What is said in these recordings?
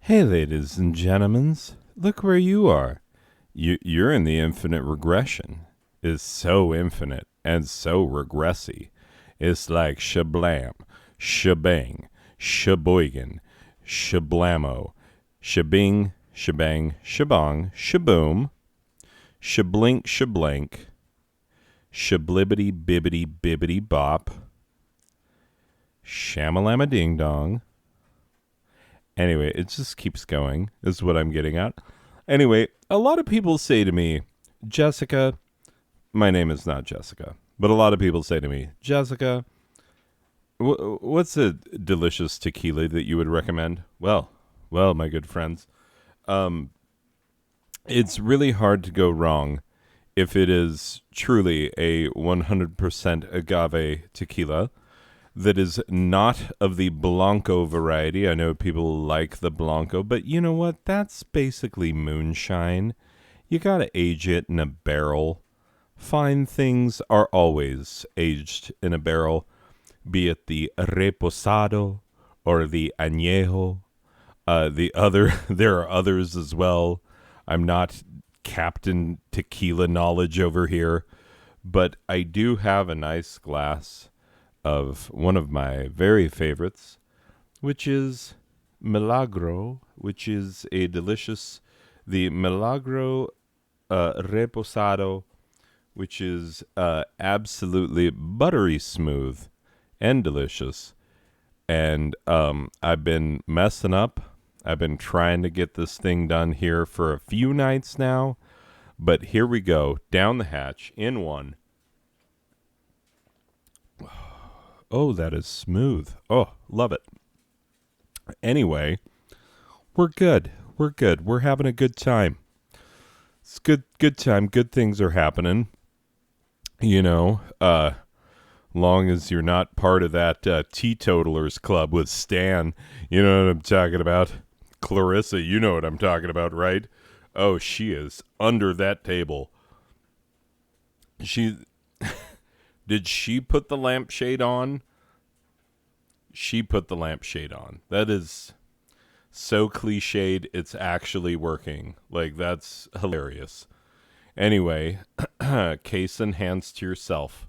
Hey, ladies and gentlemen, look where you are. You're in the infinite regression. It's so infinite and so regressy. It's like shablam, shabang, shaboigan, shablamo, shabing, shabang, shabong, shaboom, shablink, shablank, shablibbity, bibbity, bibbity, bop, shamalama ding dong. Anyway, it just keeps going, is what I'm getting at. Anyway, a lot of people say to me, Jessica, my name is not Jessica, but a lot of people say to me, Jessica, what's a delicious tequila that you would recommend? Well, my good friends, it's really hard to go wrong if it is truly a 100% agave tequila that is not of the Blanco variety. I know people like the Blanco, but you know what? That's basically moonshine. You gotta age it in a barrel. Fine things are always aged in a barrel, be it the reposado or the añejo. There are others as well. I'm not Captain Tequila knowledge over here, but I do have a nice glass of one of my very favorites, which is Milagro, which is the Milagro Reposado, which is absolutely buttery smooth and delicious. And I've been messing up. I've been trying to get this thing done here for a few nights now, but here we go, down the hatch, in one. Oh, that is smooth. Oh, love it. Anyway, we're good. We're good. We're having a good time. It's good time. Good things are happening. You know, long as you're not part of that teetotalers club with Stan. You know what I'm talking about. Clarissa, you know what I'm talking about, right? Oh, she is under that table. Did she put the lampshade on? She put the lampshade on. That is so cliched, it's actually working. Like, that's hilarious. Anyway, case enhanced to yourself.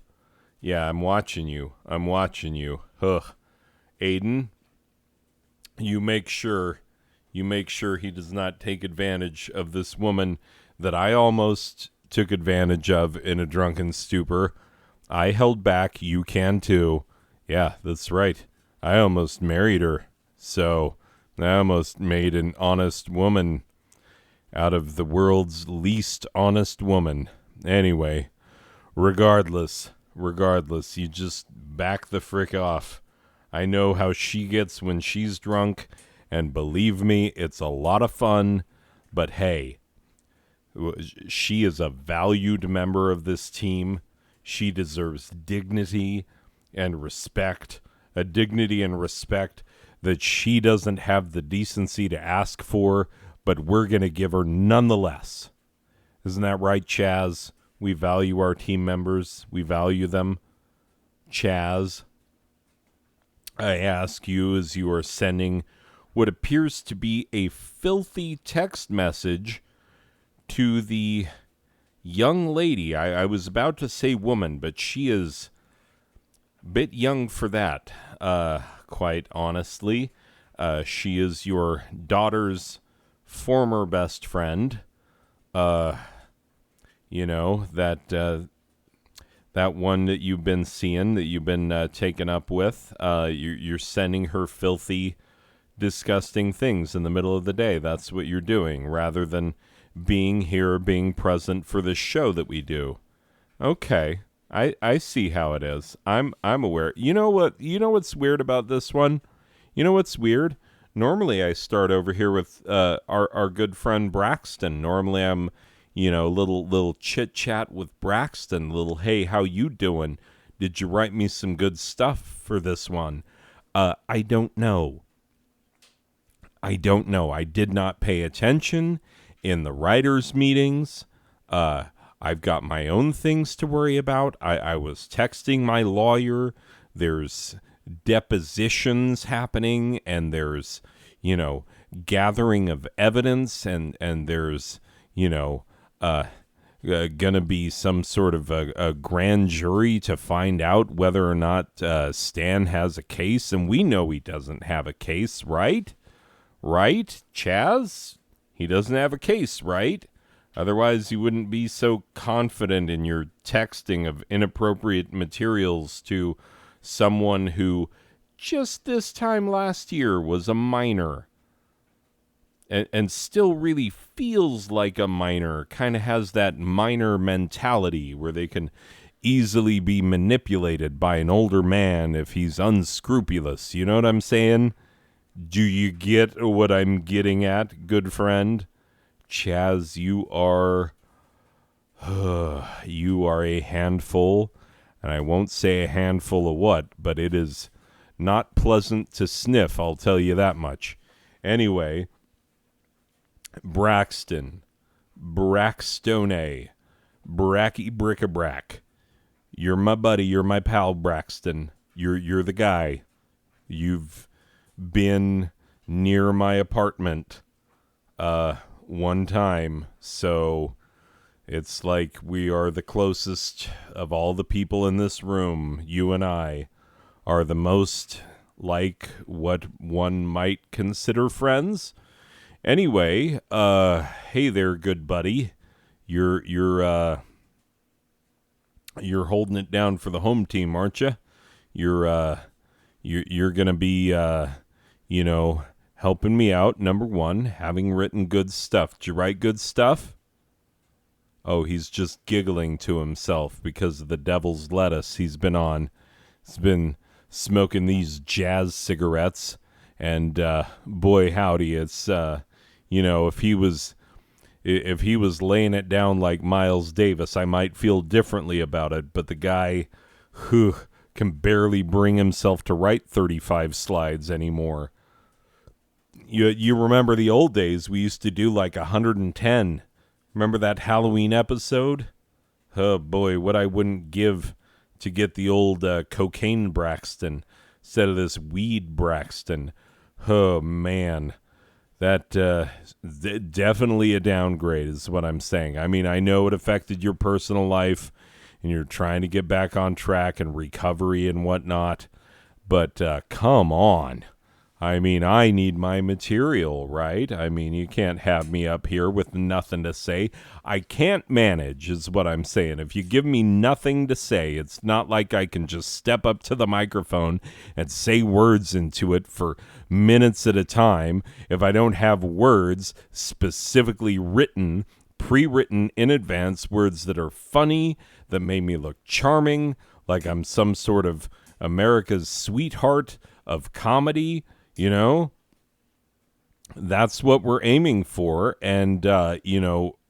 Yeah, I'm watching you. Ugh. Aiden, you make sure he does not take advantage of this woman that I almost took advantage of in a drunken stupor. I held back. You can too. Yeah, that's right. I almost married her. So I almost made an honest woman out of the world's least honest woman. Anyway, regardless, you just back the frick off. I know how she gets when she's drunk, and believe me, it's a lot of fun. But hey, she is a valued member of this team. She deserves dignity and respect, a dignity and respect that she doesn't have the decency to ask for, but we're going to give her nonetheless. Isn't that right, Chaz? We value our team members. We value them. Chaz, I ask you as you are sending what appears to be a filthy text message to the young lady. I was about to say woman, but she is a bit young for that, quite honestly. She is your daughter's former best friend. You know, that one that you've been seeing, that you've been taken up with. You're sending her filthy, disgusting things in the middle of the day. That's what you're doing, rather than being here, being present for this show that we do. Okay, I see how it is. I'm aware. You know what's weird about this one? You know what's weird? Normally I start over here with our good friend Braxton. Normally I'm, little chit chat with Braxton. Little, hey, how you doing? Did you write me some good stuff for this one? I don't know. I did not pay attention in the writers' meetings. I've got my own things to worry about. I was texting my lawyer. There's depositions happening, and there's, gathering of evidence, and there's, gonna be some sort of a grand jury to find out whether or not Stan has a case, and we know he doesn't have a case, right? Right, Chaz? He doesn't have a case, right? Otherwise, you wouldn't be so confident in your texting of inappropriate materials to someone who just this time last year was a minor and still really feels like a minor, kind of has that minor mentality where they can easily be manipulated by an older man if he's unscrupulous. You know what I'm saying? Do you get what I'm getting at, good friend? Chaz, you are a handful, and I won't say a handful of what, but it is not pleasant to sniff, I'll tell you that much. Anyway, Braxtone, Bracky Brick-a-Brack. You're my buddy, you're my pal, Braxton. You're the guy. You've been near my apartment one time, so it's like we are the closest of all the people in this room. You and I are the most like what one might consider friends. Anyway, hey there, good buddy. You're holding it down for the home team, aren't you? You're gonna be helping me out. Number one, having written good stuff. Did you write good stuff? Oh, he's just giggling to himself because of the devil's lettuce he's been on. He's been smoking these jazz cigarettes, and boy howdy, it's if he was laying it down like Miles Davis, I might feel differently about it, but the guy who can barely bring himself to write 35 slides anymore. You remember the old days, we used to do like 110. Remember that Halloween episode? Oh boy, what I wouldn't give to get the old cocaine Braxton instead of this weed Braxton. Oh man, that definitely a downgrade is what I'm saying. I mean, I know it affected your personal life and you're trying to get back on track and recovery and whatnot, but come on. I mean, I need my material, right? I mean, you can't have me up here with nothing to say. I can't manage, is what I'm saying. If you give me nothing to say, it's not like I can just step up to the microphone and say words into it for minutes at a time. If I don't have words specifically written, pre-written in advance, words that are funny, that made me look charming, like I'm some sort of America's sweetheart of comedy. That's what we're aiming for. And,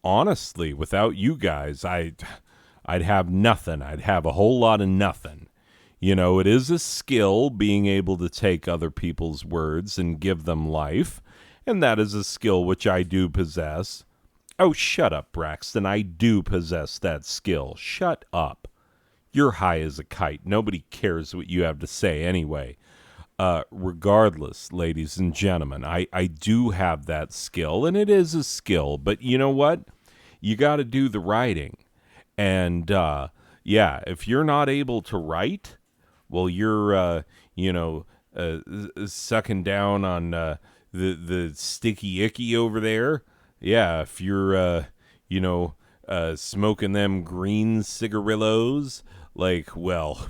honestly, without you guys, I'd have nothing. I'd have a whole lot of nothing. It is a skill being able to take other people's words and give them life. And that is a skill which I do possess. Oh, shut up, Braxton. I do possess that skill. Shut up. You're high as a kite. Nobody cares what you have to say anyway. Regardless, ladies and gentlemen, I do have that skill, and it is a skill, but you know what? You got to do the writing. And, if you're not able to write, well, you're, sucking down on the sticky icky over there. Yeah, if you're, smoking them green cigarillos, like, well,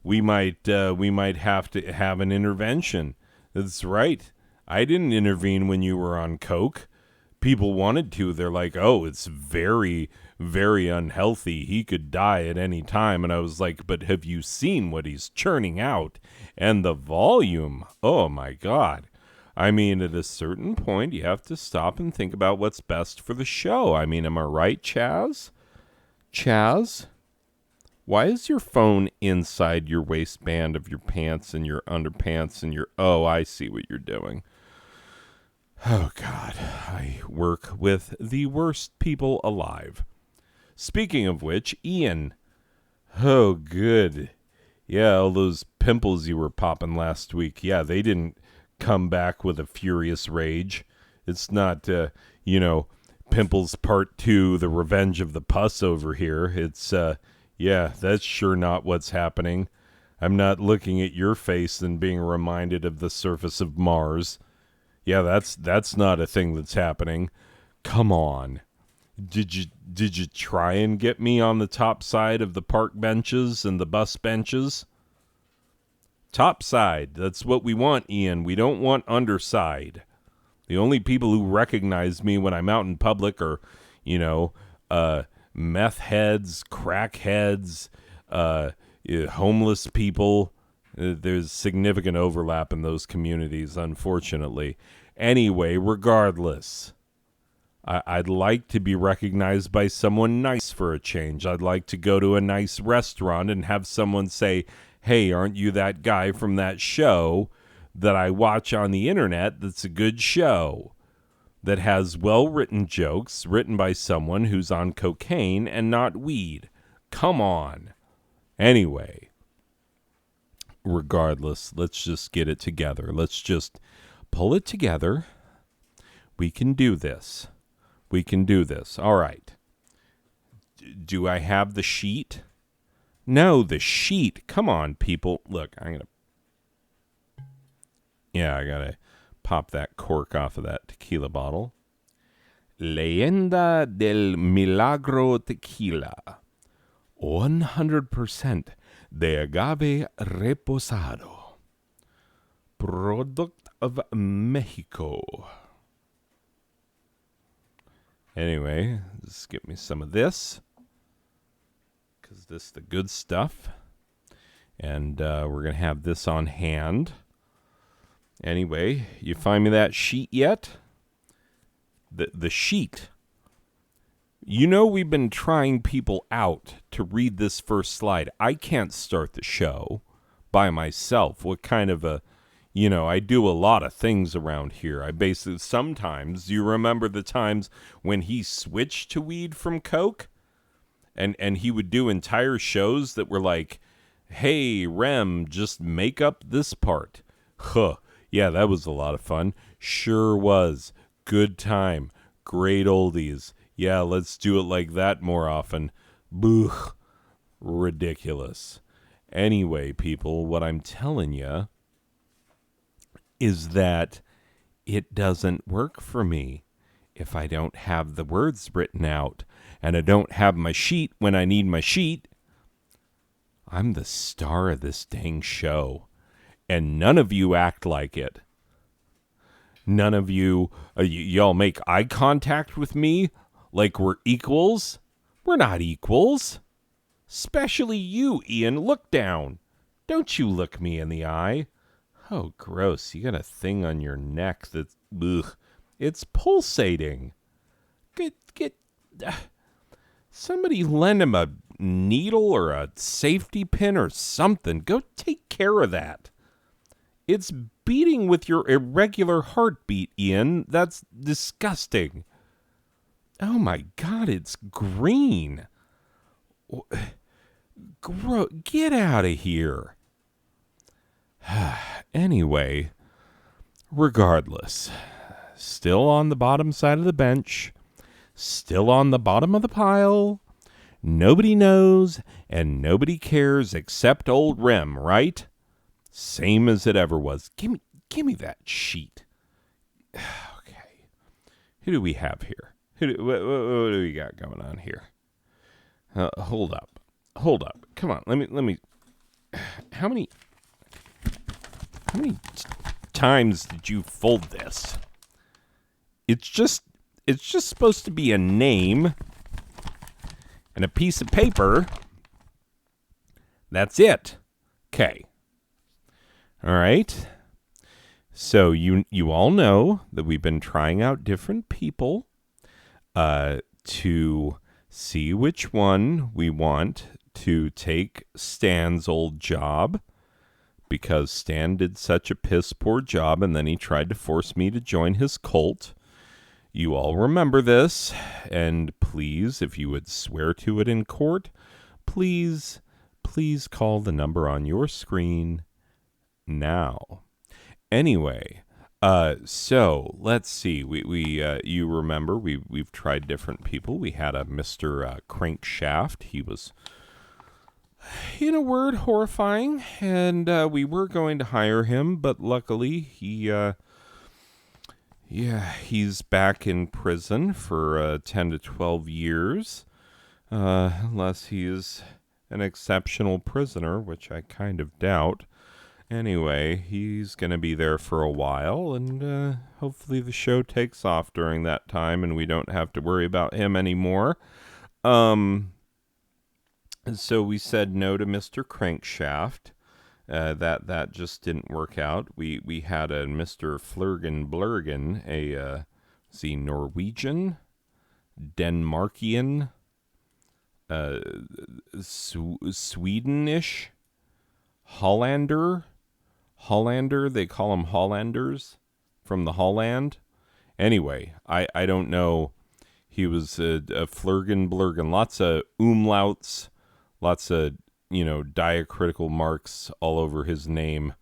we might have to have an intervention. That's right. I didn't intervene when you were on coke. People wanted to. They're like, oh, it's very, very unhealthy. He could die at any time. And I was like, but have you seen what he's churning out? And the volume. Oh, my God. I mean, at a certain point, you have to stop and think about what's best for the show. I mean, am I right, Chaz? Chaz? Why is your phone inside your waistband of your pants and your underpants and your... Oh, I see what you're doing. Oh, God. I work with the worst people alive. Speaking of which, Ian. Oh, good. Yeah, all those pimples you were popping last week. Yeah, they didn't come back with a furious rage. It's not, Pimples Part 2, The Revenge of the Pus over here. It's, yeah, that's sure not what's happening. I'm not looking at your face and being reminded of the surface of Mars. Yeah, that's not a thing that's happening. Come on. Did you try and get me on the top side of the park benches and the bus benches? Top side. That's what we want, Ian. We don't want underside. The only people who recognize me when I'm out in public are, meth heads, crack heads, homeless people. There's significant overlap in those communities, unfortunately. Anyway, regardless, I'd like to be recognized by someone nice for a change. I'd like to go to a nice restaurant and have someone say, hey, aren't you that guy from that show that I watch on the internet that's a good show, that has well-written jokes written by someone who's on cocaine and not weed? Come on. Anyway, regardless, let's just get it together. Let's just pull it together. We can do this. We can do this. All right. Do I have the sheet? No, the sheet. Come on, people. Look, I gotta pop that cork off of that tequila bottle. Leyenda del Milagro Tequila. 100% de agave reposado. Product of Mexico. Anyway, just get me some of this, because this is the good stuff. And we're going to have this on hand. Anyway, you find me that sheet yet? The sheet. We've been trying people out to read this first slide. I can't start the show by myself. What kind of a... I do a lot of things around here. I basically, sometimes, you remember the times when he switched to weed from coke? And he would do entire shows that were like, hey, Rem, just make up this part. Huh. Yeah, that was a lot of fun. Sure was. Good time. Great oldies. Yeah, let's do it like that more often. Boo. Ridiculous. Anyway, people, what I'm telling you is that it doesn't work for me if I don't have the words written out, and I don't have my sheet when I need my sheet. I'm the star of this dang show, and none of you act like it. None of you, y'all make eye contact with me like we're equals. We're not equals. Especially you, Ian. Look down. Don't you look me in the eye. Oh, gross. You got a thing on your neck that's... Ugh. It's pulsating. Get... somebody lend him a needle or a safety pin or something. Go take care of that. It's beating with your irregular heartbeat, Ian. That's disgusting. Oh, my God. It's green. Get out of here. Anyway, regardless, still on the bottom side of the bench, still on the bottom of the pile. Nobody knows and nobody cares except old Rem, right? Same as it ever was. Give me that sheet. Okay. Who do we have here? What do we got going on here? Hold up. Come on. Let me. How many times did you fold this? It's just supposed to be a name and a piece of paper. That's it. Okay. All right. So you all know that we've been trying out different people to see which one we want to take Stan's old job, because Stan did such a piss poor job and then he tried to force me to join his cult. You all remember this, and please, if you would swear to it in court, please call the number on your screen now. Anyway, So let's see. We you remember we've tried different people. We had a Mr. Crankshaft. He was, in a word, horrifying, and we were going to hire him, but luckily he's back in prison for 10 to 12 years, unless he is an exceptional prisoner, which I kind of doubt. Anyway, he's going to be there for a while, and hopefully the show takes off during that time and we don't have to worry about him anymore. So we said no to Mr. Crankshaft. That just didn't work out. We had a Mr. Flurgen Blurgen, a Norwegian, Denmarkian, Swedenish, Hollander, they call them Hollanders from the Holland. Anyway, I don't know. He was a Flurgen Blurgen, lots of umlauts, lots of, diacritical marks all over his name,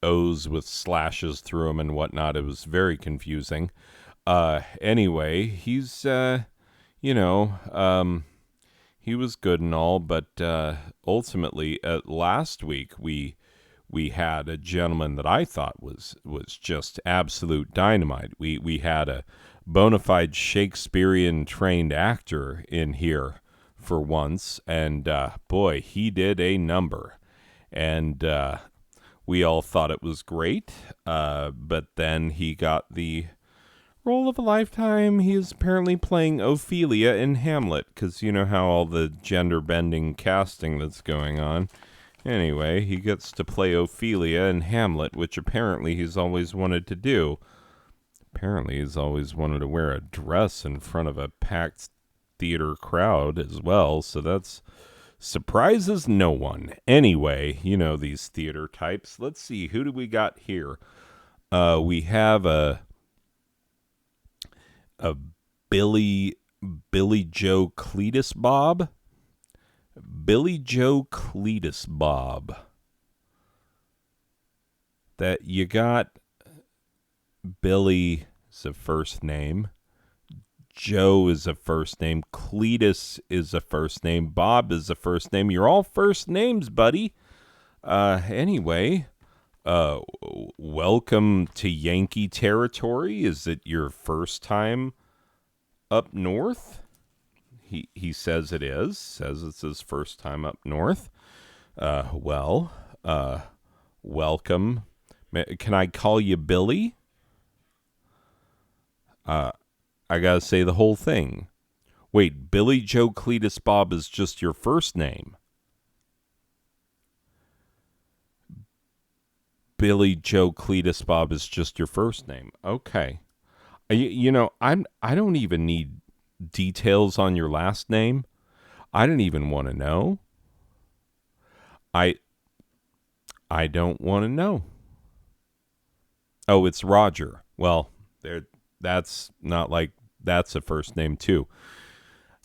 O's with slashes through them and whatnot. It was very confusing. Anyway, he's, he was good and all, but ultimately, last week, we had a gentleman that I thought was just absolute dynamite. We had a bona fide Shakespearean trained actor in here for once, and boy, he did a number. And we all thought it was great, but then he got the role of a lifetime. He is apparently playing Ophelia in Hamlet, because you know how all the gender-bending casting that's going on. Anyway, he gets to play Ophelia in Hamlet, which apparently he's always wanted to do. Apparently he's always wanted to wear a dress in front of a packed theater crowd as well, so that's surprises no one. Anyway, these theater types. Let's see, who do we got here? We have a Billy Joe Cletus Bob. Billy Joe Cletus Bob. That you got Billy is a first name. Joe is a first name. Cletus is a first name. Bob is a first name. You're all first names, buddy. Anyway, welcome to Yankee territory. Is it your first time up north? He says it is. Says it's his first time up north. Welcome. Can I call you Billy? I gotta say the whole thing. Wait, Billy Joe Cletus Bob is just your first name? Billy Joe Cletus Bob is just your first name. Okay. I don't even need details on your last name. I don't even want to know. I don't want to know. Oh, it's Roger. Well, that's not like that's a first name too.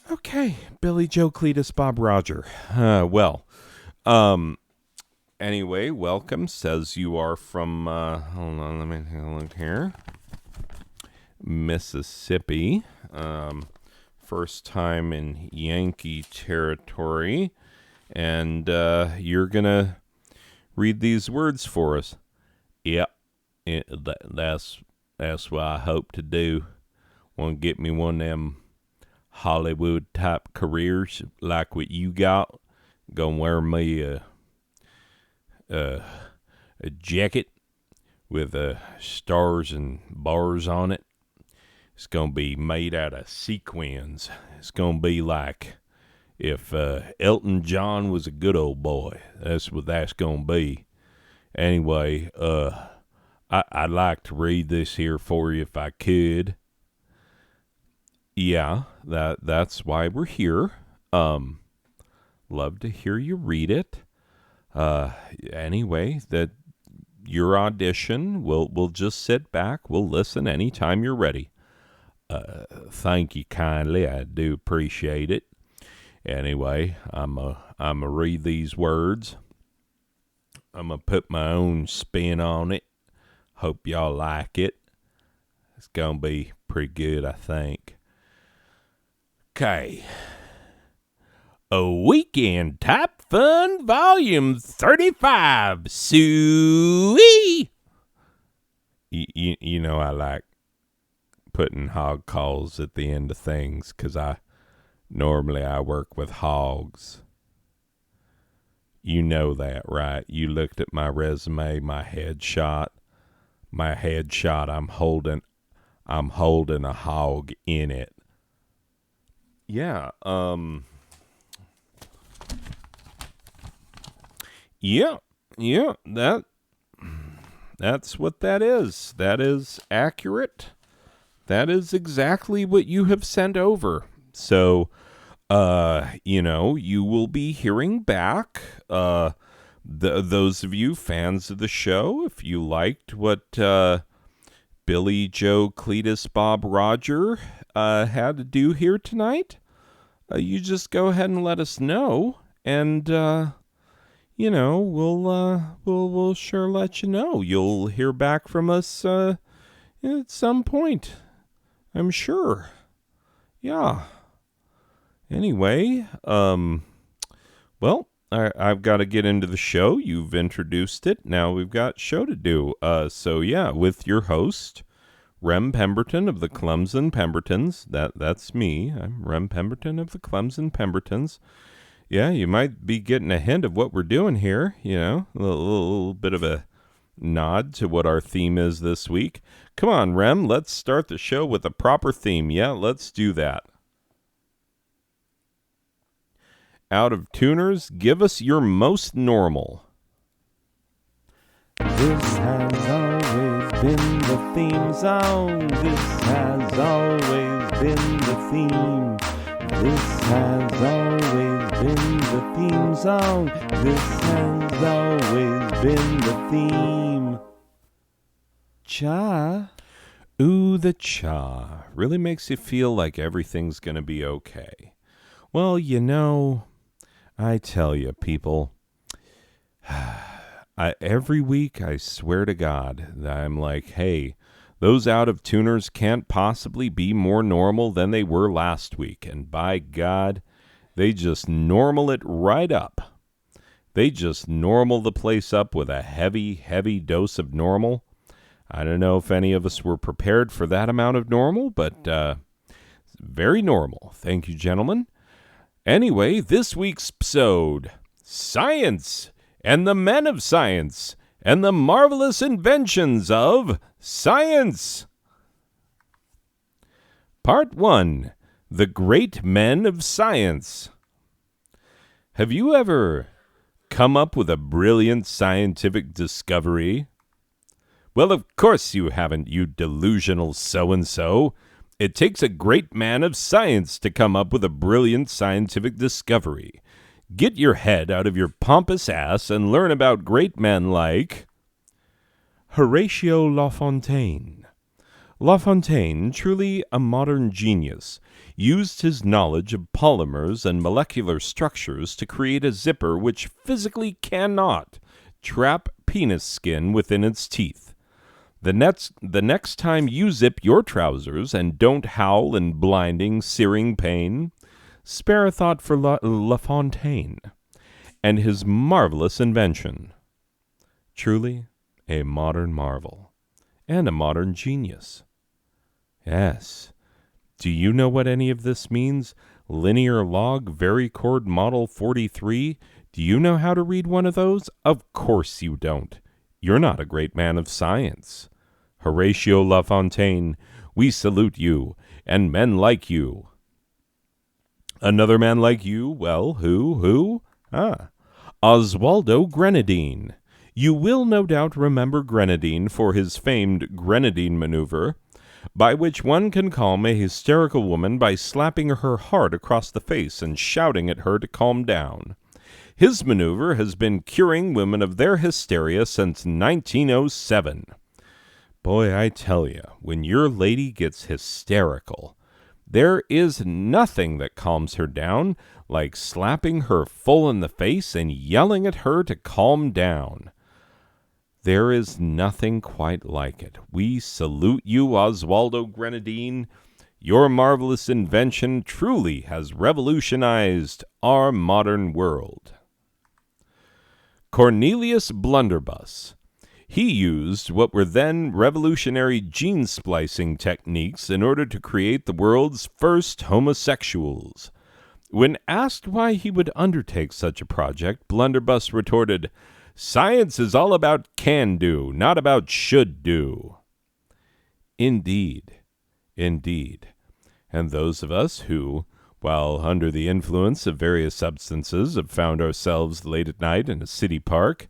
Okay, Billy Joe Cletus Bob Roger. Anyway, welcome. Says you are from hold on, let me take a look here. Mississippi. First time in Yankee territory, and you're gonna read these words for us. Yep, that's what I hope to do. Want to get me one of them Hollywood type careers like what you got. Gonna wear me a jacket with stars and bars on it. It's going to be made out of sequins. It's going to be like if Elton John was a good old boy. That's what that's going to be. Anyway, I'd like to read this here for you if I could. Yeah, that's why we're here. Love to hear you read it. Anyway, your audition, we'll just sit back. We'll listen anytime you're ready. Thank you kindly. I do appreciate it. Anyway, I'm a read these words. I'm gonna put my own spin on it. Hope y'all like it. It's going to be pretty good, I think. Okay. A Weekend Top Fun Volume 35. Suey! You know I like putting hog calls at the end of things because normally I work with hogs. You know that, right? You looked at my resume, my headshot. I'm holding a hog in it. Yeah, Yeah, that's what that is. That is accurate. That is exactly what you have sent over. So, you will be hearing back. Those of you fans of the show, if you liked what Billy, Joe, Cletus, Bob, Roger had to do here tonight, you just go ahead and let us know, and we'll sure let you know. You'll hear back from us at some point, I'm sure. Yeah. Anyway, I've got to get into the show. You've introduced it. Now we've got show to do. With your host, Rem Pemberton of the Clemson Pembertons. That's me. I'm Rem Pemberton of the Clemson Pembertons. Yeah, you might be getting a hint of what we're doing here, a little bit of a nod to what our theme is this week. Come on, Rem, let's start the show with a proper theme. Yeah, let's do that. Out of tuners, give us your most normal. This has always been the theme song. This has always been the theme. This has always been the theme song. This has always been the theme. Cha. Ooh, the cha. Really makes you feel like everything's gonna be okay. Well, I tell you, people, every week I swear to God that I'm like, hey, those out-of-tuners can't possibly be more normal than they were last week. And by God, they just normal it right up. They just normal the place up with a heavy, heavy dose of normal. I don't know if any of us were prepared for that amount of normal, but very normal. Thank you, gentlemen. Anyway, this week's episode, Science and the Men of Science and the Marvelous Inventions of Science. Part 1, The Great Men of Science. Have you ever come up with a brilliant scientific discovery? Well, of course you haven't, you delusional so-and-so. It takes a great man of science to come up with a brilliant scientific discovery. Get your head out of your pompous ass and learn about great men like Horatio Lafontaine. Lafontaine, truly a modern genius, used his knowledge of polymers and molecular structures to create a zipper which physically cannot trap penis skin within its teeth. The next time you zip your trousers and don't howl in blinding, searing pain, spare a thought for Lafontaine and his marvelous invention. Truly a modern marvel and a modern genius. Yes. Do you know what any of this means? Linear log varichord model 43? Do you know how to read one of those? Of course you don't. You're not a great man of science. Horatio Lafontaine, we salute you, and men like you. Another man like you, well, who? Oswaldo Grenadine. You will no doubt remember Grenadine for his famed Grenadine maneuver, by which one can calm a hysterical woman by slapping her hard across the face and shouting at her to calm down. His maneuver has been curing women of their hysteria since 1907. Boy, I tell you, when your lady gets hysterical, there is nothing that calms her down like slapping her full in the face and yelling at her to calm down. There is nothing quite like it. We salute you, Oswaldo Grenadine. Your marvelous invention truly has revolutionized our modern world. Cornelius Blunderbuss. He used what were then revolutionary gene splicing techniques in order to create the world's first homosexuals. When asked why he would undertake such a project, Blunderbuss retorted, "Science is all about can-do, not about should-do." Indeed, indeed. And those of us who, while under the influence of various substances, have found ourselves late at night in a city park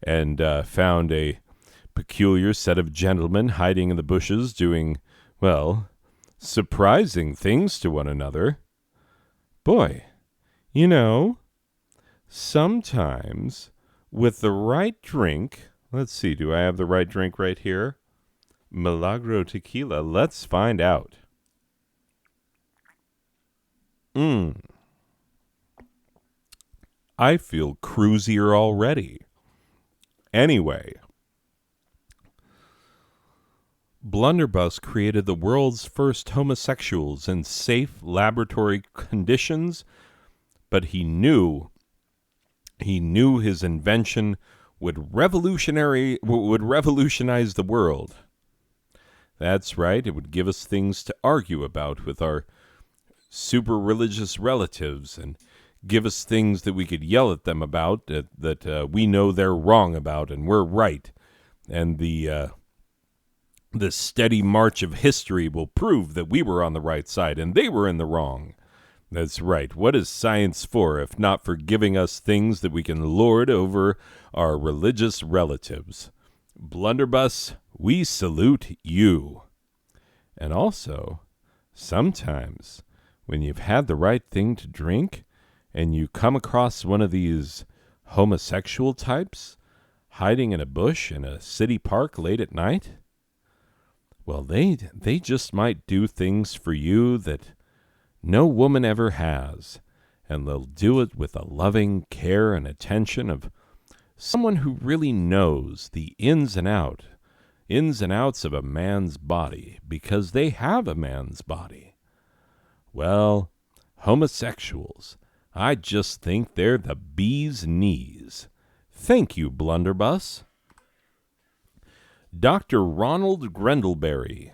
and found a peculiar set of gentlemen hiding in the bushes doing, well, surprising things to one another. Boy, you know, sometimes with the right drink, let's see, do I have the right drink right here? Milagro Tequila, let's find out. I feel cruisier already. Anyway, Blunderbuss created the world's first homosexuals in safe laboratory conditions, but he knew his invention would revolutionize the world. That's right, it would give us things to argue about with our super religious relatives and give us things that we could yell at them about that we know they're wrong about and we're right. And the steady march of history will prove that we were on the right side and they were in the wrong. That's right. What is science for if not for giving us things that we can lord over our religious relatives? Blunderbuss, we salute you. And also, sometimes when you've had the right thing to drink and you come across one of these homosexual types hiding in a bush in a city park late at night, well, they just might do things for you that no woman ever has, and they'll do it with the loving care and attention of someone who really knows the ins and outs of a man's body, because they have a man's body. Well, homosexuals, I just think they're the bee's knees. Thank you, Blunderbuss. Dr. Ronald Grendelberry.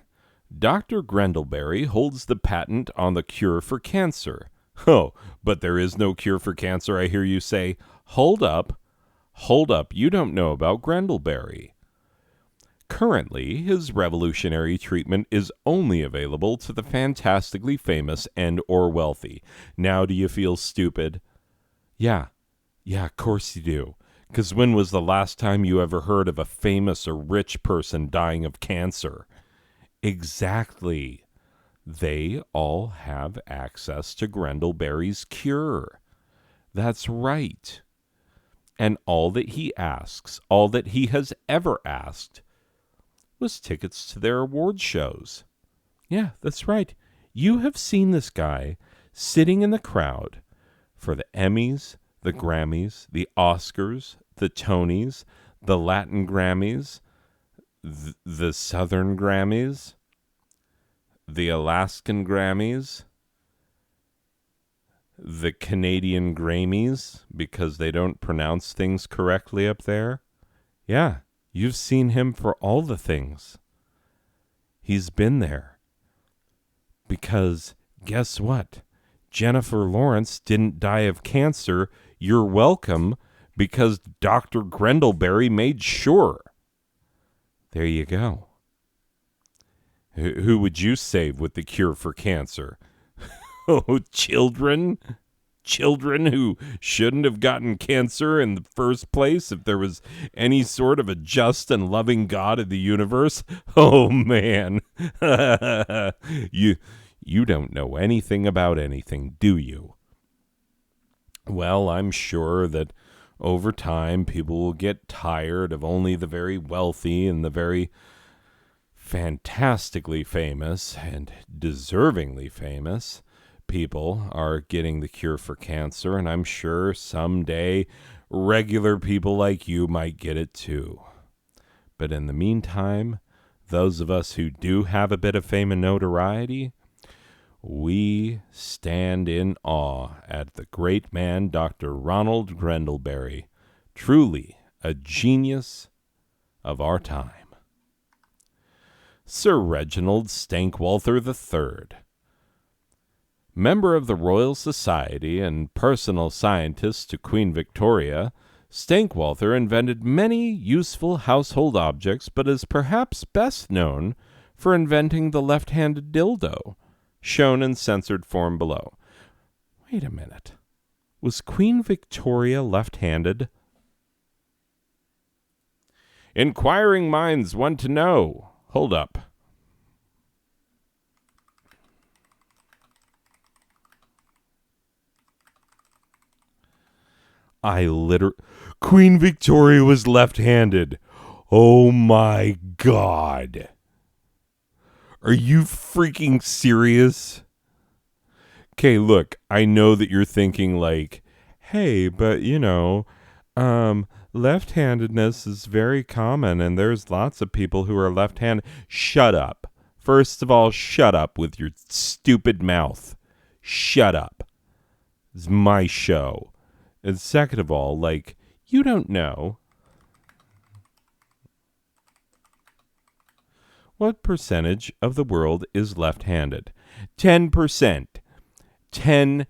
Dr. Grendelberry holds the patent on the cure for cancer. Oh, but there is no cure for cancer, I hear you say. Hold up, you don't know about Grendelberry. Currently, his revolutionary treatment is only available to the fantastically famous and or wealthy. Now do you feel stupid? Yeah, of course you do. 'Cause when was the last time you ever heard of a famous or rich person dying of cancer? Exactly. They all have access to Grendelberry's cure. That's right. And all that he asks, all that he has ever asked, was tickets to their award shows. Yeah, that's right. You have seen this guy sitting in the crowd for the Emmys, the Grammys, the Oscars, the Tonys, the Latin Grammys, the Southern Grammys, the Alaskan Grammys, the Canadian Grammys, because they don't pronounce things correctly up there. Yeah, you've seen him for all the things. He's been there. Because guess what? Jennifer Lawrence didn't die of cancer. You're welcome, because Dr. Grendelberry made sure. There you go. Who would you save with the cure for cancer? Oh, children? Children who shouldn't have gotten cancer in the first place if there was any sort of a just and loving God in the universe? Oh, man. You don't know anything about anything, do you? Well, I'm sure that over time people will get tired of only the very wealthy and the very fantastically famous and deservingly famous people are getting the cure for cancer, and I'm sure someday regular people like you might get it too. But in the meantime, those of us who do have a bit of fame and notoriety, we stand in awe at the great man, Dr. Ronald Grendelberry, truly a genius of our time. Sir Reginald Stankwalther III, member of the Royal Society and personal scientist to Queen Victoria, Stankwalther invented many useful household objects, but is perhaps best known for inventing the left-handed dildo, shown in censored form below. Wait a minute. Was Queen Victoria left-handed? Inquiring minds want to know. Hold up. Queen Victoria was left-handed. Oh my God. Are you freaking serious? Okay, look, I know that you're thinking like, hey, but left-handedness is very common and there's lots of people who are left-handed. Shut up. First of all, shut up with your stupid mouth. Shut up. It's my show. And second of all, like, you don't know. What percentage of the world is left-handed? 10%. 10%.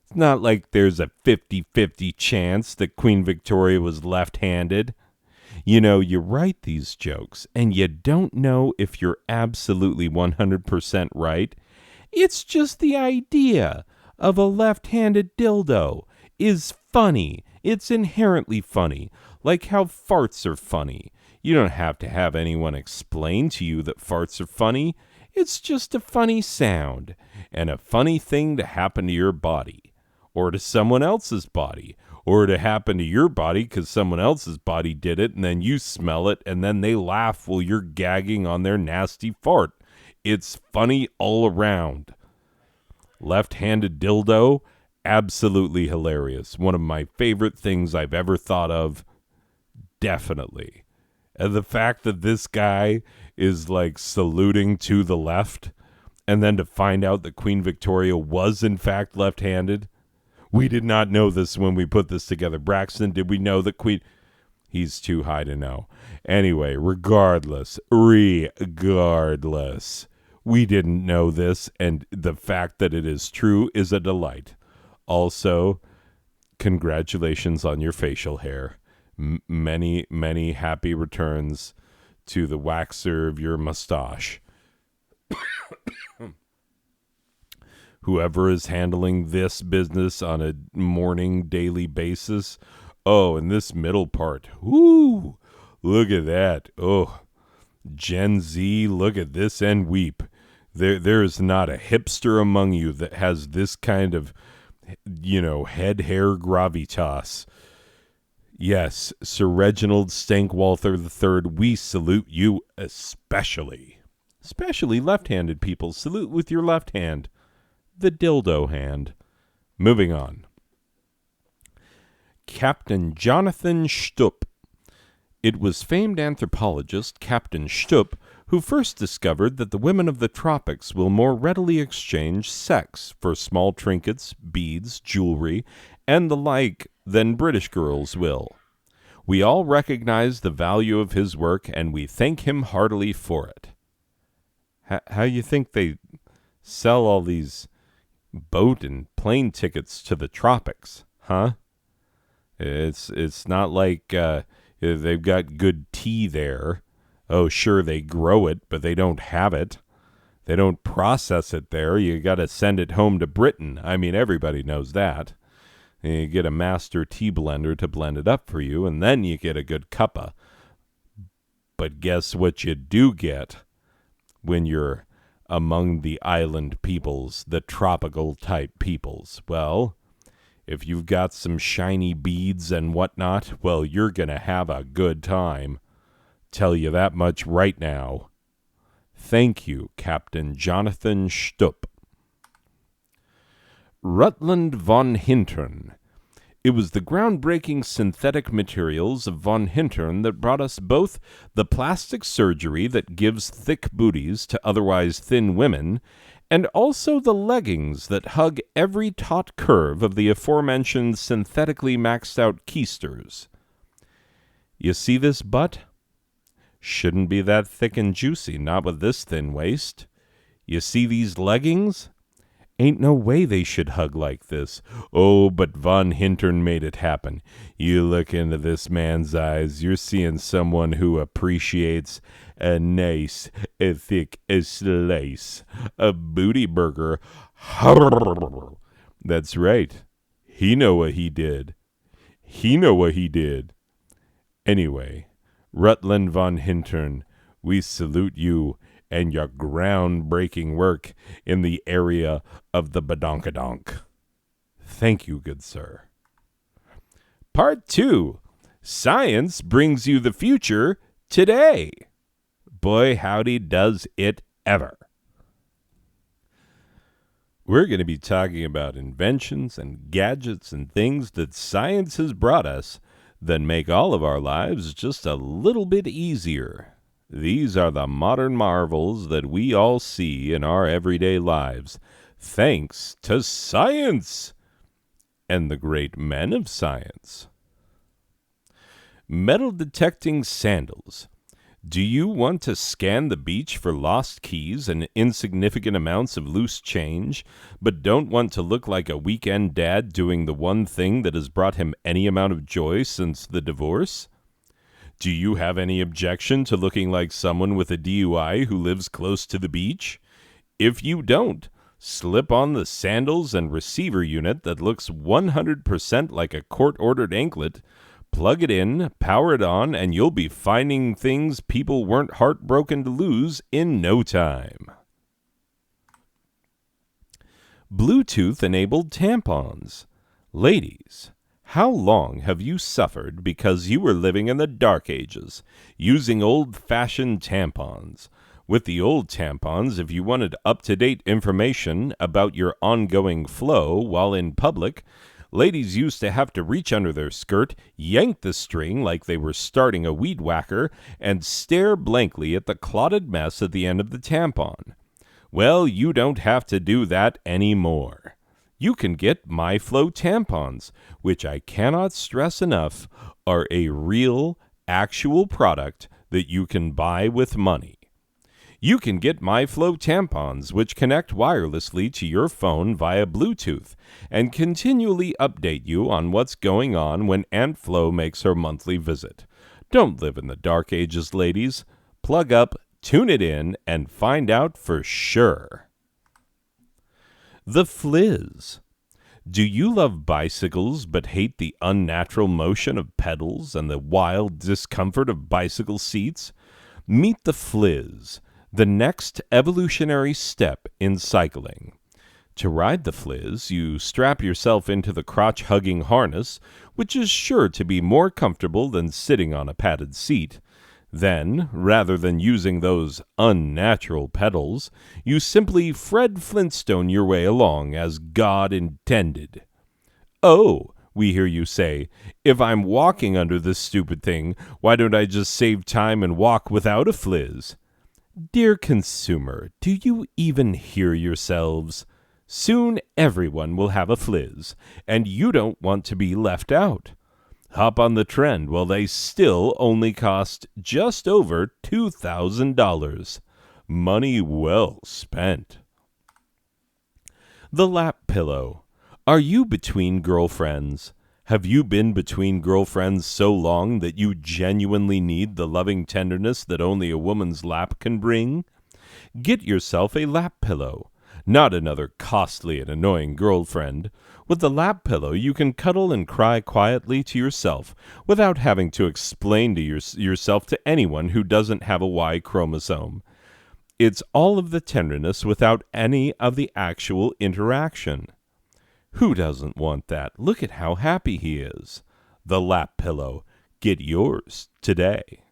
It's not like there's a 50-50 chance that Queen Victoria was left-handed. You write these jokes, and you don't know if you're absolutely 100% right. It's just the idea of a left-handed dildo is funny. It's inherently funny, like how farts are funny. You don't have to have anyone explain to you that farts are funny. It's just a funny sound and a funny thing to happen to your body or to someone else's body or to happen to your body because someone else's body did it and then you smell it and then they laugh while you're gagging on their nasty fart. It's funny all around. Left-handed dildo, absolutely hilarious. One of my favorite things I've ever thought of, definitely. And the fact that this guy is like saluting to the left, and then to find out that Queen Victoria was in fact left-handed. We did not know this when we put this together. Braxton, did we know that Queen... He's too high to know. Anyway, regardless, we didn't know this, and the fact that it is true is a delight. Also, congratulations on your facial hair. Many, many happy returns to the waxer of your mustache. Whoever is handling this business on a morning, daily basis. Oh, and this middle part. Woo! Look at that. Oh, Gen Z, look at this and weep. There is not a hipster among you that has this kind of, head hair gravitas. Yes, Sir Reginald Stankwalther III, we salute you especially. Especially left-handed people. Salute with your left hand. The dildo hand. Moving on. Captain Jonathan Stupp. It was famed anthropologist Captain Stupp who first discovered that the women of the tropics will more readily exchange sex for small trinkets, beads, jewelry, and the like than British girls will. We all recognize the value of his work, and we thank him heartily for it. How you think they sell all these boat and plane tickets to the tropics, huh? It's not like they've got good tea there. Oh, sure, they grow it, but they don't have it. They don't process it there. You got to send it home to Britain. I mean, everybody knows that. And you get a master tea blender to blend it up for you, and then you get a good cuppa. But guess what you do get when you're among the island peoples, the tropical type peoples? Well, if you've got some shiny beads and whatnot, well, you're going to have a good time. Tell you that much right now. Thank you, Captain Jonathan Stupp. Rutland von Hintern. It was the groundbreaking synthetic materials of von Hintern that brought us both the plastic surgery that gives thick booties to otherwise thin women, and also the leggings that hug every taut curve of the aforementioned synthetically maxed out keisters. You see this butt? Shouldn't be that thick and juicy, not with this thin waist. You see these leggings? Ain't no way they should hug like this. Oh, but von Hintern made it happen. You look into this man's eyes, you're seeing someone who appreciates a nice, a thick slice, a booty burger. That's right. He know what he did. He know what he did. Anyway, Rutland von Hintern, we salute you and your groundbreaking work in the area of the badonkadonk. Thank you, good sir. Part 2. Science brings you the future today. Boy, howdy does it ever. We're going to be talking about inventions and gadgets and things that science has brought us that make all of our lives just a little bit easier. These are the modern marvels that we all see in our everyday lives, thanks to science and the great men of science. Metal detecting sandals. Do you want to scan the beach for lost keys and insignificant amounts of loose change, but don't want to look like a weekend dad doing the one thing that has brought him any amount of joy since the divorce? Do you have any objection to looking like someone with a DUI who lives close to the beach? If you don't, slip on the sandals and receiver unit that looks 100% like a court-ordered anklet, plug it in, power it on, and you'll be finding things people weren't heartbroken to lose in no time. Bluetooth-enabled tampons. Ladies, how long have you suffered because you were living in the dark ages, using old-fashioned tampons? With the old tampons, if you wanted up-to-date information about your ongoing flow while in public, ladies used to have to reach under their skirt, yank the string like they were starting a weed whacker, and stare blankly at the clotted mess at the end of the tampon. Well, you don't have to do that anymore. You can get MyFlow tampons, which I cannot stress enough are a real, actual product that you can buy with money. You can get MyFlow tampons, which connect wirelessly to your phone via Bluetooth and continually update you on what's going on when Aunt Flo makes her monthly visit. Don't live in the dark ages, ladies. Plug up, tune it in, and find out for sure. The Flizz. Do you love bicycles but hate the unnatural motion of pedals and the wild discomfort of bicycle seats? Meet the Flizz, the next evolutionary step in cycling. To ride the Flizz, you strap yourself into the crotch-hugging harness, which is sure to be more comfortable than sitting on a padded seat. Then, rather than using those unnatural pedals, you simply Fred Flintstone your way along as God intended. Oh, we hear you say, if I'm walking under this stupid thing, why don't I just save time and walk without a Flizz? Dear consumer, do you even hear yourselves? Soon everyone will have a Flizz, and you don't want to be left out. Hop on the trend while they still only cost just over $2,000. Money well spent. The lap pillow. Are you between girlfriends? Have you been between girlfriends so long that you genuinely need the loving tenderness that only a woman's lap can bring? Get yourself a lap pillow. Not another costly and annoying girlfriend. With the lap pillow, you can cuddle and cry quietly to yourself without having to explain to yourself to anyone who doesn't have a Y chromosome. It's all of the tenderness without any of the actual interaction. Who doesn't want that? Look at how happy he is. The lap pillow. Get yours today.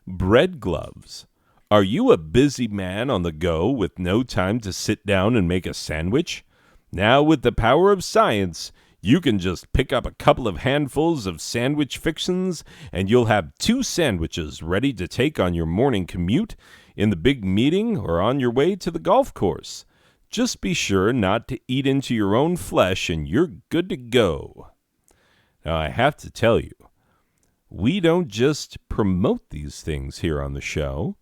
Bread gloves. Are you a busy man on the go with no time to sit down and make a sandwich? Now, with the power of science, You can just pick up a couple of handfuls of sandwich fixins, and you'll have 2 sandwiches ready to take on your morning commute, in the big meeting, or on your way to the golf course. Just be sure not to eat into your own flesh, and you're good to go. Now, I have to tell you, we don't just promote these things here on the show.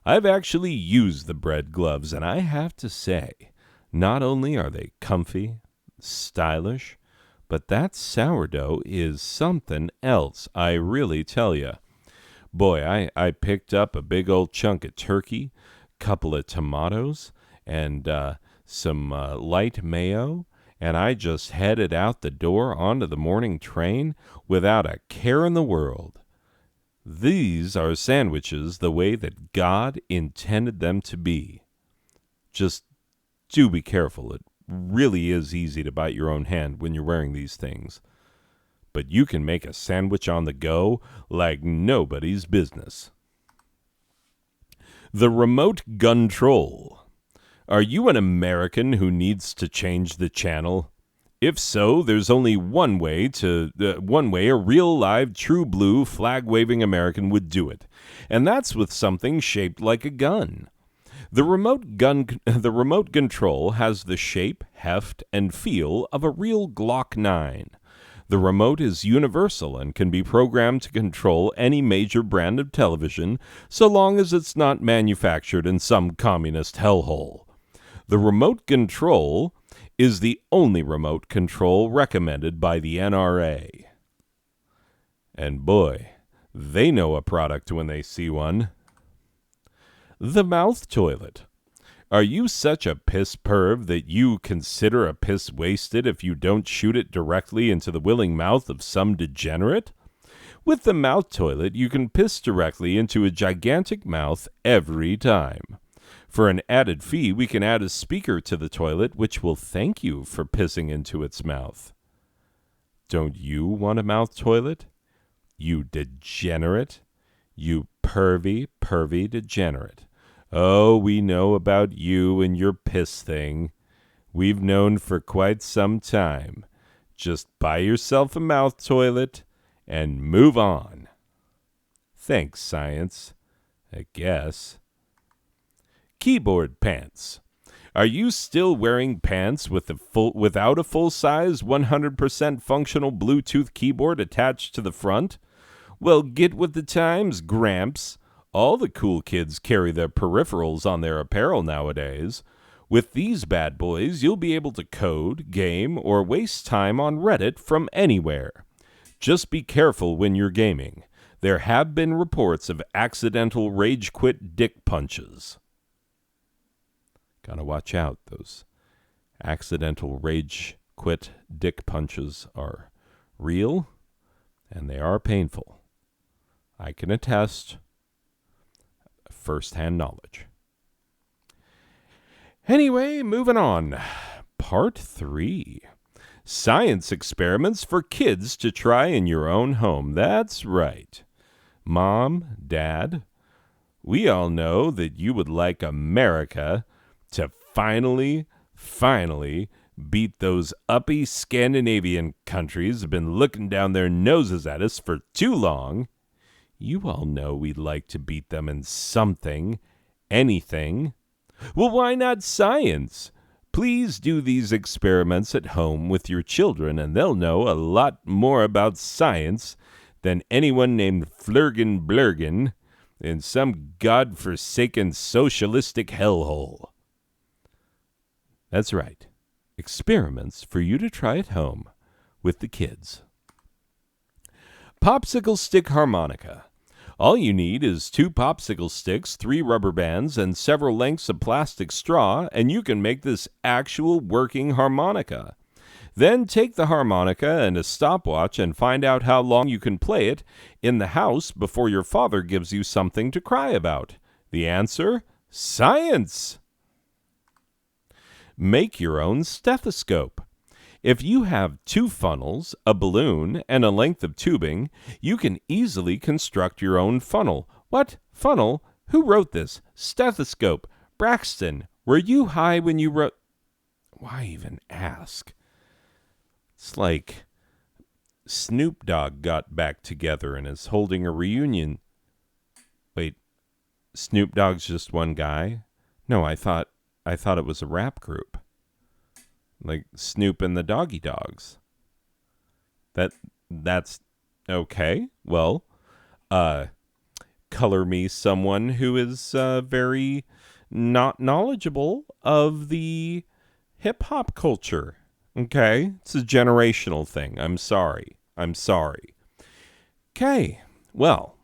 I've actually used the bread gloves, and I have to say, not only are they comfy, stylish, but that sourdough is something else, I really tell you. Boy, I picked up a big old chunk of turkey, couple of tomatoes, and some light mayo, and I just headed out the door onto the morning train without a care in the world. These are sandwiches the way that God intended them to be. Just do be careful. It really is easy to bite your own hand when you're wearing these things. But you can make a sandwich on the go like nobody's business. The remote guntroll. Are you an American who needs to change the channel? If so, there's only one way a real live true blue flag-waving American would do it, and that's with something shaped like a gun. The remote control has the shape, heft, and feel of a real Glock 9. The remote is universal and can be programmed to control any major brand of television so long as it's not manufactured in some communist hellhole. The remote control is the only remote control recommended by the NRA. And boy, they know a product when they see one. The mouth toilet. Are you such a piss perv that you consider a piss wasted if you don't shoot it directly into the willing mouth of some degenerate? With the mouth toilet, you can piss directly into a gigantic mouth every time. For an added fee, we can add a speaker to the toilet which will thank you for pissing into its mouth. Don't you want a mouth toilet? You degenerate. You pervy degenerate. Oh, we know about you and your piss thing. We've known for quite some time. Just buy yourself a mouth toilet and move on. Thanks, science. I guess. Keyboard pants. Are you still wearing pants without a full-size, 100% functional Bluetooth keyboard attached to the front? Well, get with the times, Gramps. All the cool kids carry their peripherals on their apparel nowadays. With these bad boys, you'll be able to code, game, or waste time on Reddit from anywhere. Just be careful when you're gaming. There have been reports of accidental rage quit dick punches. Gotta watch out. Those accidental rage quit dick punches are real, and they are painful. I can attest. First-hand knowledge. Anyway, moving on. Part 3. Science experiments for kids to try in your own home. That's right. Mom, Dad, we all know that you would like America to finally beat those uppy Scandinavian countries who have been looking down their noses at us for too long. You all know we'd like to beat them in something, anything. Well, why not science? Please do these experiments at home with your children, and they'll know a lot more about science than anyone named Flurgen Blurgen in some godforsaken socialistic hellhole. That's right. Experiments for you to try at home with the kids. Popsicle stick harmonica. All you need is 2 popsicle sticks, 3 rubber bands, and several lengths of plastic straw, and you can make this actual working harmonica. Then take the harmonica and a stopwatch and find out how long you can play it in the house before your father gives you something to cry about. The answer? Science! Make your own stethoscope. If you have 2 funnels, a balloon, and a length of tubing, you can easily construct your own funnel. What? Funnel? Who wrote this? Stethoscope. Braxton, were you high when you wrote... Why even ask? It's like Snoop Dogg got back together and is holding a reunion. Wait, Snoop Dogg's just one guy? No, I thought it was a rap group. Like Snoop and the Doggy Dogs. That's okay. Well, color me someone who is very not knowledgeable of the hip hop culture. Okay? It's a generational thing. I'm sorry. Okay. Well,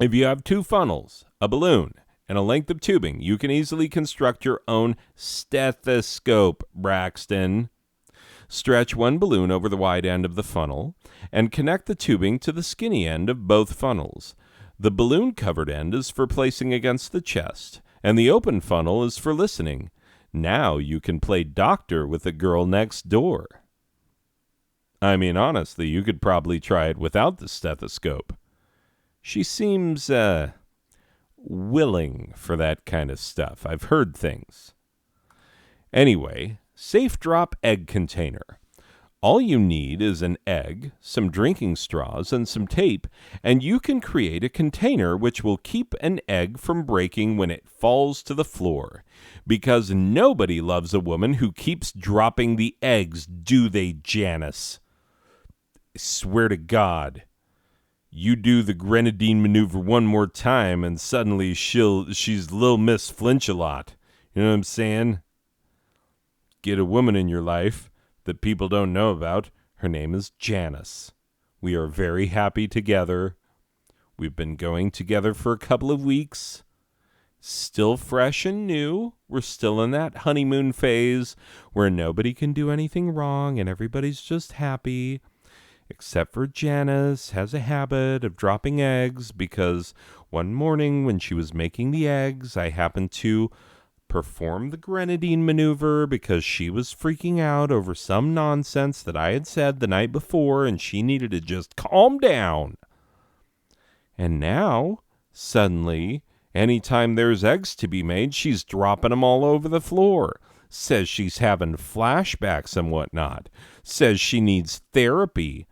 if you have two funnels, a balloon, and a length of tubing, you can easily construct your own stethoscope, Braxton. Stretch one balloon over the wide end of the funnel and connect the tubing to the skinny end of both funnels. The balloon-covered end is for placing against the chest, and the open funnel is for listening. Now you can play doctor with the girl next door. I mean, honestly, you could probably try it without the stethoscope. She seems, willing for that kind of stuff. I've heard things. Anyway, safe drop egg container. All you need is an egg, some drinking straws, and some tape, and you can create a container which will keep an egg from breaking when it falls to the floor. Because nobody loves a woman who keeps dropping the eggs, do they, Janice? I swear to God. You do the grenadine maneuver one more time, and suddenly she's Lil Miss Flinch-a-Lot. You know what I'm saying? Get a woman in your life that people don't know about. Her name is Janice. We are very happy together. We've been going together for a couple of weeks. Still fresh and new. We're still in that honeymoon phase where nobody can do anything wrong and everybody's just happy. Except for Janice has a habit of dropping eggs because one morning when she was making the eggs, I happened to perform the grenadine maneuver because she was freaking out over some nonsense that I had said the night before and she needed to just calm down. And now, suddenly, anytime there's eggs to be made, she's dropping them all over the floor. Says she's having flashbacks and whatnot. Says she needs therapy.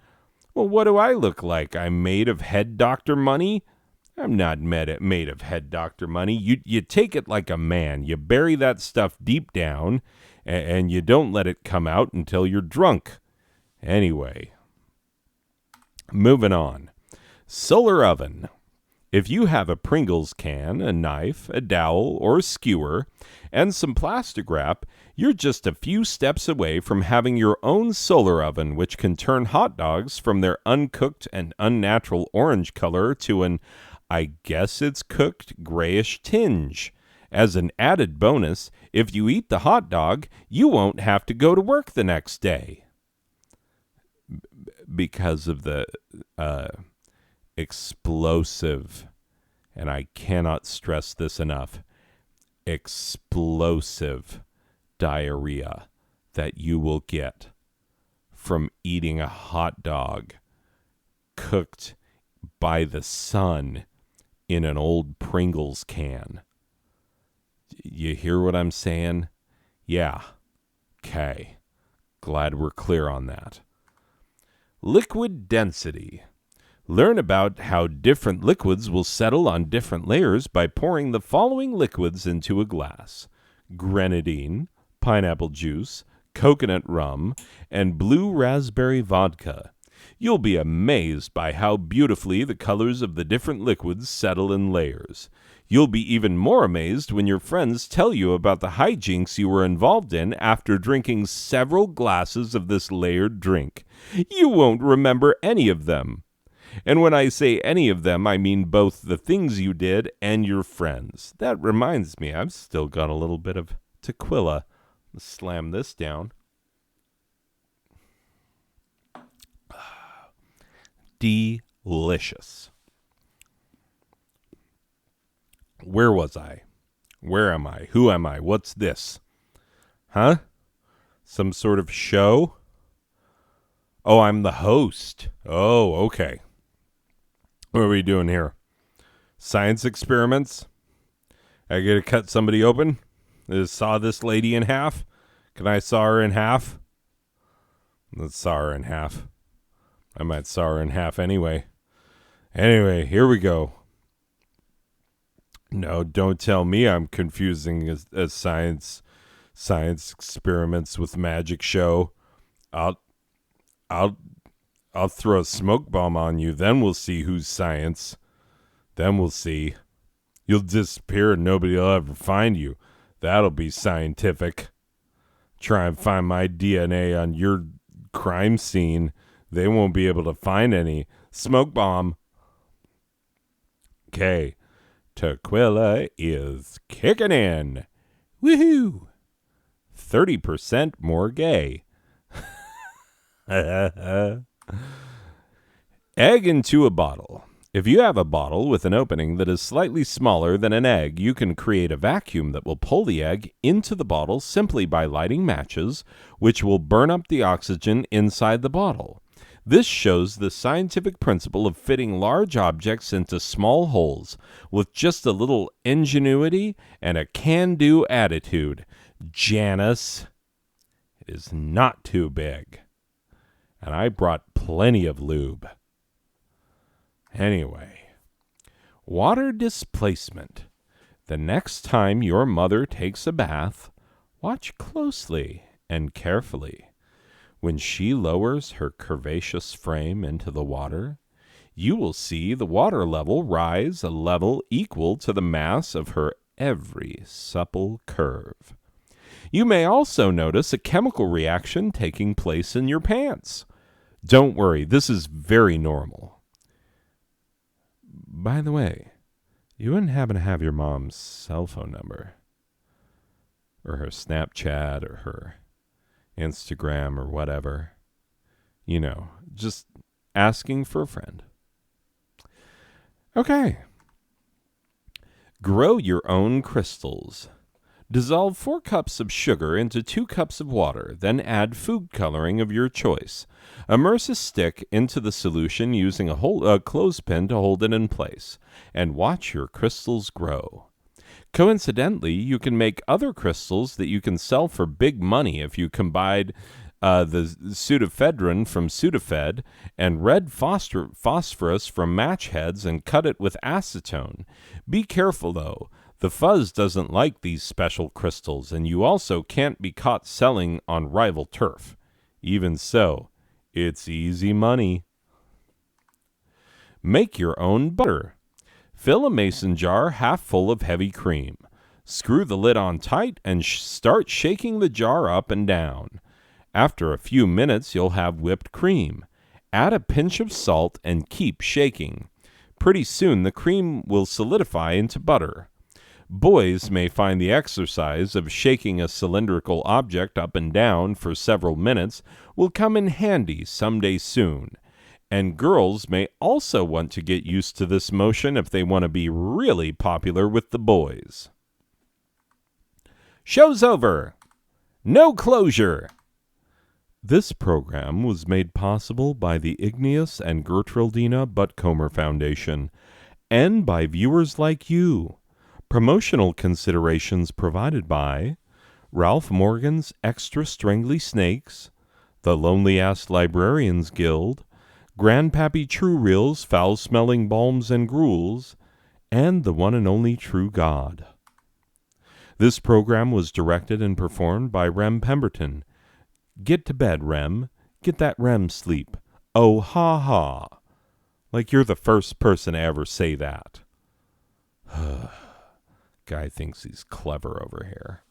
Well, what do I look like? I'm made of head doctor money? I'm not made of head doctor money. You take it like a man. You bury that stuff deep down, and you don't let it come out until you're drunk. Anyway, moving on. Solar oven. If you have a Pringles can, a knife, a dowel, or a skewer, and some plastic wrap, you're just a few steps away from having your own solar oven, which can turn hot dogs from their uncooked and unnatural orange color to an, I guess it's cooked, grayish tinge. As an added bonus, if you eat the hot dog, you won't have to go to work the next day. Because of the explosive, and I cannot stress this enough, explosive diarrhea that you will get from eating a hot dog cooked by the sun in an old Pringles can. You hear what I'm saying? Yeah. Okay. Glad we're clear on that. Liquid density. Learn about how different liquids will settle on different layers by pouring the following liquids into a glass: grenadine, pineapple juice, coconut rum, and blue raspberry vodka. You'll be amazed by how beautifully the colors of the different liquids settle in layers. You'll be even more amazed when your friends tell you about the hijinks you were involved in after drinking several glasses of this layered drink. You won't remember any of them. And when I say any of them, I mean both the things you did and your friends. That reminds me, I've still got a little bit of tequila. Let's slam this down. Delicious. Where was I? Where am I? Who am I? What's this? Huh? Some sort of show? Oh, I'm the host. Oh, okay. What are we doing here? Science experiments? I get to cut somebody open? I saw this lady in half? Can I saw her in half? Let's saw her in half. I might saw her in half anyway. Anyway, here we go. No, don't tell me I'm confusing as science experiments with magic show. I'll throw a smoke bomb on you. Then we'll see who's science. Then we'll see. You'll disappear and nobody will ever find you. That'll be scientific. Try and find my DNA on your crime scene. They won't be able to find any. Smoke bomb. Okay. Tequila is kicking in. Woohoo! 30% more gay. Egg into a bottle. If you have a bottle with an opening that is slightly smaller than an egg, you can create a vacuum that will pull the egg into the bottle simply by lighting matches, which will burn up the oxygen inside the bottle. This shows the scientific principle of fitting large objects into small holes with just a little ingenuity and a can-do attitude. Janice, it is not too big. And I brought plenty of lube. Anyway, water displacement. The next time your mother takes a bath, watch closely and carefully. When she lowers her curvaceous frame into the water, you will see the water level rise a level equal to the mass of her every supple curve. You may also notice a chemical reaction taking place in your pants. Don't worry, this is very normal. By the way, you wouldn't happen to have your mom's cell phone number? Or her Snapchat or her Instagram or whatever. You know, just asking for a friend. Okay. Grow your own crystals. Dissolve 4 cups of sugar into 2 cups of water, then add food coloring of your choice. Immerse a stick into the solution using a clothespin to hold it in place, and watch your crystals grow. Coincidentally, you can make other crystals that you can sell for big money if you combine the pseudoephedrine from Sudafed and red phosphorus from match heads and cut it with acetone. Be careful, though. The fuzz doesn't like these special crystals, and you also can't be caught selling on rival turf. Even so, it's easy money. Make your own butter. Fill a mason jar half full of heavy cream. Screw the lid on tight and start shaking the jar up and down. After a few minutes, you'll have whipped cream. Add a pinch of salt and keep shaking. Pretty soon, the cream will solidify into butter. Boys may find the exercise of shaking a cylindrical object up and down for several minutes will come in handy someday soon. And girls may also want to get used to this motion if they want to be really popular with the boys. Show's over. No closure. This program was made possible by the Igneous and Gertrudina Buttcomer Foundation and by viewers like you. Promotional considerations provided by Ralph Morgan's Extra Strangly Snakes, the Lonely Ass Librarians Guild, Grandpappy True Reel's Foul-Smelling Balms and Gruels, and the one and only True God. This program was directed and performed by Rem Pemberton. Get to bed, Rem. Get that Rem sleep. Oh, ha ha. Like you're the first person to ever say that. Guy thinks he's clever over here.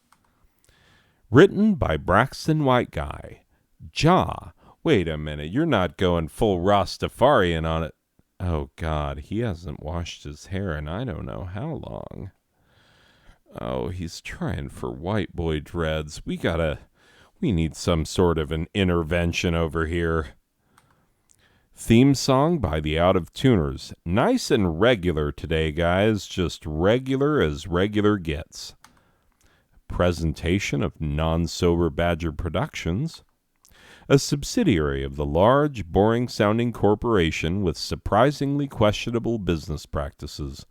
Written by Braxton White Guy. Wait a minute, you're not going full Rastafarian on it. Oh, God, he hasn't washed his hair in I don't know how long. Oh, he's trying for white boy dreads. We need some sort of an intervention over here. Theme song by the Out of Tuners. Nice and regular today, guys. Just regular as regular gets. Presentation of Non-Sober Badger Productions. A subsidiary of the large, boring-sounding corporation with surprisingly questionable business practices.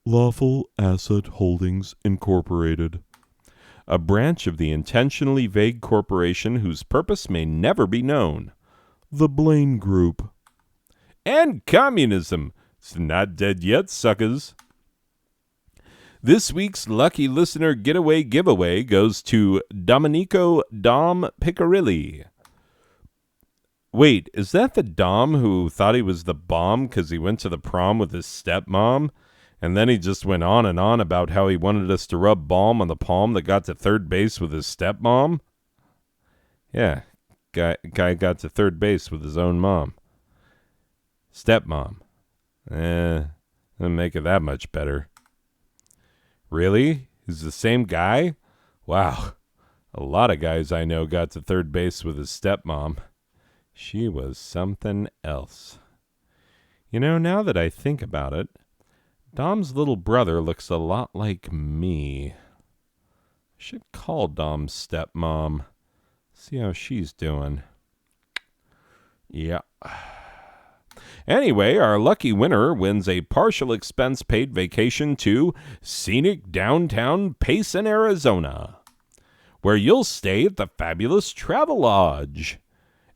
Lawful Asset Holdings Incorporated. a branch of the intentionally vague corporation whose purpose may never be known. The Blaine Group. And communism. It's not dead yet, suckers. This week's lucky listener getaway giveaway goes to Domenico Dom Picarilli. Wait, is that the Dom who thought he was the bomb because he went to the prom with his stepmom? And then he just went on and on about how he wanted us to rub balm on the palm that got to third base with his stepmom? Yeah, guy got to third base with his own mom. Stepmom. Doesn't make it that much better. Really? He's the same guy? Wow. A lot of guys I know got to third base with his stepmom. She was something else. You know, now that I think about it, Dom's little brother looks a lot like me. I should call Dom's stepmom. See how she's doing. Yeah. Anyway, our lucky winner wins a partial expense paid vacation to scenic downtown Payson, Arizona, where you'll stay at the fabulous Travelodge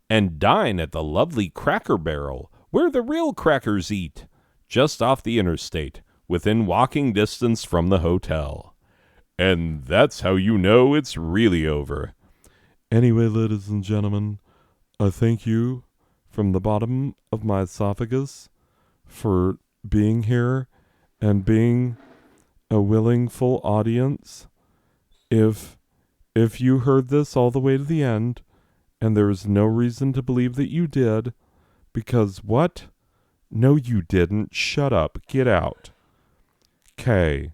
and dine at the lovely Cracker Barrel, where the real crackers eat, just off the interstate, within walking distance from the hotel. And that's how you know it's really over. Anyway, ladies and gentlemen, I thank you from the bottom of my esophagus for being here and being a willing full audience. If you heard this all the way to the end, and there is no reason to believe that you did, because what? No, you didn't. Shut up. Get out. Okay.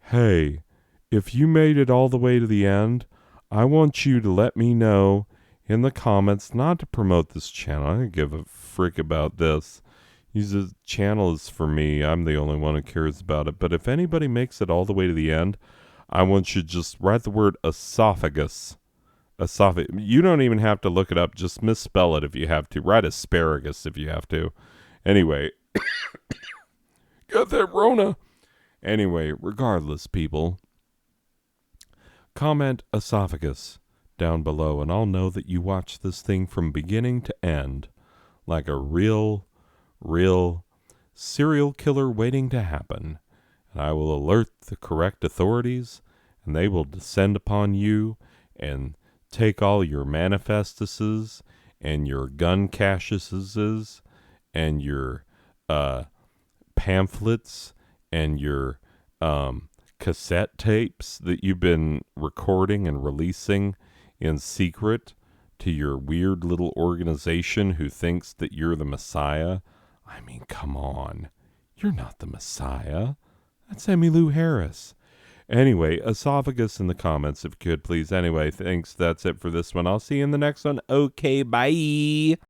Hey, if you made it all the way to the end, I want you to let me know in the comments, not to promote this channel. I don't give a frick about this. This channel is for me. I'm the only one who cares about it. But if anybody makes it all the way to the end, I want you to just write the word esophagus. You don't even have to look it up. Just misspell it if you have to. Write asparagus if you have to. Anyway. Got that Rona. Anyway, regardless, people. Comment esophagus down below, and I'll know that you watched this thing from beginning to end, like a real serial killer waiting to happen. And I will alert the correct authorities, and they will descend upon you and take all your manifestuses and your gun caches and your pamphlets and your cassette tapes that you've been recording and releasing in secret to your weird little organization who thinks that you're the Messiah. I mean, come on. You're not the Messiah. That's Emmylou Harris. Anyway, esophagus in the comments if you could, please. Anyway, thanks. That's it for this one. I'll see you in the next one. Okay, bye.